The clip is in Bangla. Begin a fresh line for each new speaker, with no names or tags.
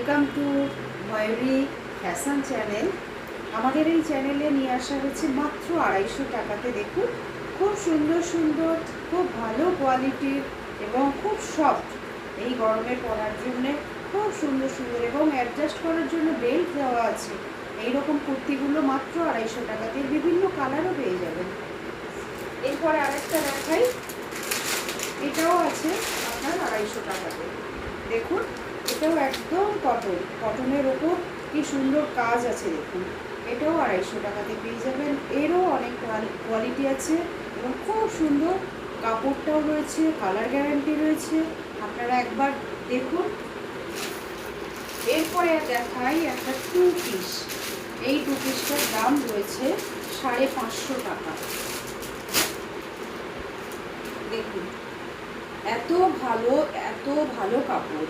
Welcome to Mayuri fashion channel. আমাদের এই চ্যানেলে নিয়ে আসা হচ্ছে মাত্র 250 টাকাতে। দেখুন খুব সুন্দর সুন্দর, খুব ভালো কোয়ালিটির এবং খুব সফট, এই গরমে পরার জন্যে খুব সুন্দর সুন্দর এবং অ্যাডজাস্ট করার জন্য বেল্ট দেওয়া আছে। এইরকম কুর্তিগুলো মাত্র 250 টাকাতে, বিভিন্ন কালারও পেয়ে যাবেন। এরপরে আরেকটা দেখাই, এটাও আছে আপনার 250 টাকাতে। দেখুন এটাও একদম কটনের ওপর কি সুন্দর কাজ আছে। দেখুন এটাও 250 টাকাতে পেয়ে যাবেন। এরও অনেক কোয়ালিটি আছে এবং খুব সুন্দর কাপড়টাও রয়েছে, কালার গ্যারান্টি রয়েছে, আপনারা একবার দেখুন। এরপরে দেখাই একটা 2 পিস। এই 2 পিসটার দাম রয়েছে 550 টাকা। দেখুন এত ভালো কাপড়,